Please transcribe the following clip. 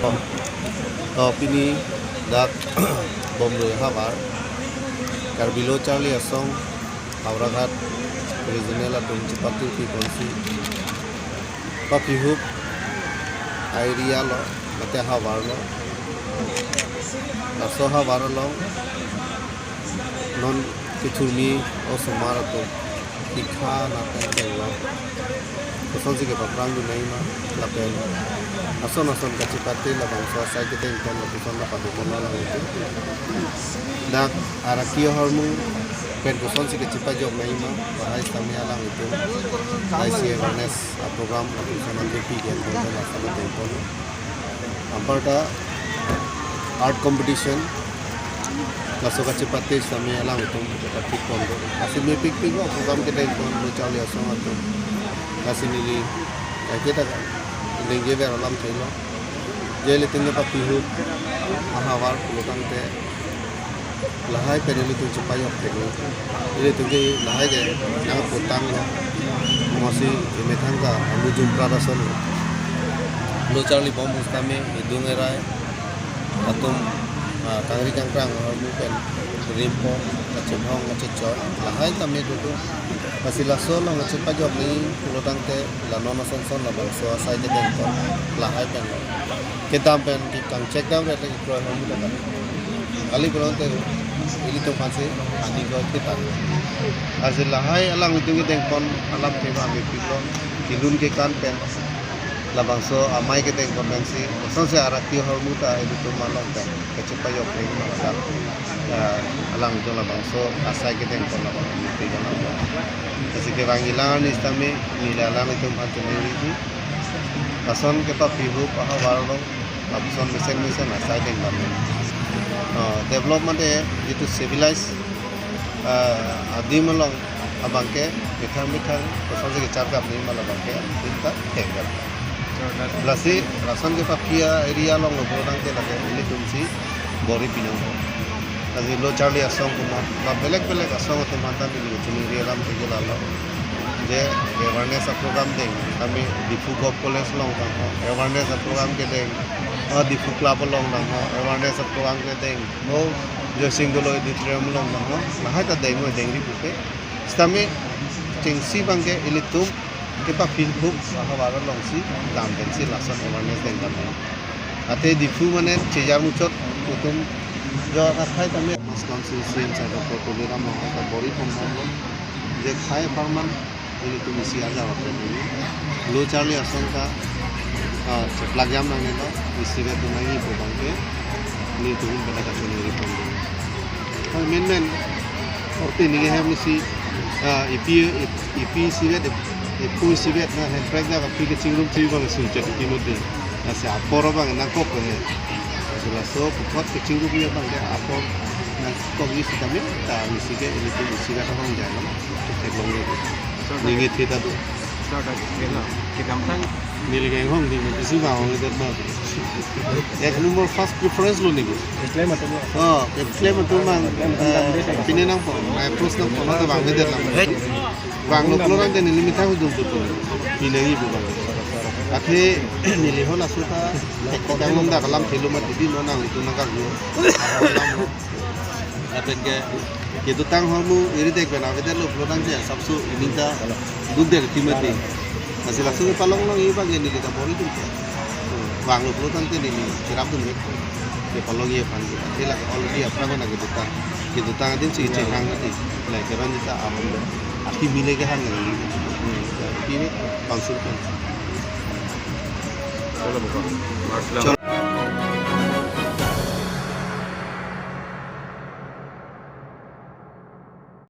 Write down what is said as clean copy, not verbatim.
Pini dak bombe habar Karbilo Charlie Asong Auragat Regional atong Cipatu Piponsi Papihup Airia lo mate habar lo Aso habar lo non kichurmi o somara to ikha na lo Kosonsi ke paprang du naima lapen ason ka cipate la bangsa sa ke ten kon la na padu bola la itu dak arakio hormu pen kosonsi ke cipa job naima bahai kami alang itu IC awareness program la na DP ke kon la sa ten kon amparta art competition laso ka cipate kami alang itu patik kon asin me pik program ke ten kon lo chali asong atau kasih nili kita lengge ber alam thelo jele tinge pa pihu ahawar lokang te lahai peneli tu cepai op thelo ile tunge lahai ge nang potang lo mosi emethang ka alu jumpra rason lo charli bom ustame idung erai atum kangri kangkrang amu pen rimpo kacemhong kacechor lahai tame dudu Masih laso lang cepat jawab ni pulutang te la nono son la bangso asai ke den kon lahai pen kita pen ki kang check down rate ki pro hom da kali pulon te ili to panse ani go kita asil lahai alang itu ke den kon alam te ba me pilo kilun ke kan pen la bangso amai ke den kon mensi son se arakio hormuta ili to malong pen ke cepat jawab ni ma alang itu la bangso asai ke den kon la bangso Así que vangilangan istame nilalang itu macam ini. Kason kita pihu paha warlo, abison mesin asai dengan kami. Development itu civilized adi malong abangke mikang kason se carga ni malah abangke kita tenggal. Lasi kason kita pia area long orang te lagi ini tumsi bori pinang. Kasi lo Charlie asong kuma ba belek asong te mata mi chuni rialam te gelalo je awareness program deng kami di Fugop College long tang awareness program ke deng di Club long tang awareness program ke deng no jo singolo di tram long tang nah ta deng mo deng ri puke stame chingsi bangke ilitum ke pa Facebook bahawara long si dam den si lasan awareness deng kami ate di fu mane chejar muchot utum जो खाए तमें मस्कान से same side को कोलेरा में का body form हो जे खाए फॉर्मन ये तो मिसी आ जाओ अपने लो चार्ली असं का चपला जाम ना ने तो इसी में तो नहीं बोलेंगे नहीं तो इन बड़ा का तो नहीं रिपोर्ट और मेन और तीन ये है मिसी ईपी सीवेट ईपी सीवेट ना है ट्रैक का पी के चिंगरूम चीज बंग सुनचे की मुद्दे ऐसे आपोरो बंग ना को है so pot kecing rupiah bang dia apa nak kopi sih kami tak misi ke ini tu misi kata orang jalan teknologi ni ningit kita tu kita ampan milik yang hong ni misi bang orang itu ber ya kan nomor first preference lo ni claim atau claim atau mang pini nang pun terus nang pun atau bang dia bang lo keluar dan ini minta hudung tu pilih ibu bang Ate niliho na suta ekodang nong da kalam thelu ma didi no nang itu nang kagu apen ke tu tang hormu iri dek bena veder lo flotang je sabsu ininta dudde timati masih langsung palong long iba ge ni ka bori tu bang lo flotang te ni kirap tu ni ke palong ye pan ke la already apna ko na ke tu tang din si che hang ni la ke ran ta amon ati mile ke hang ni ini bangsul kan Chalo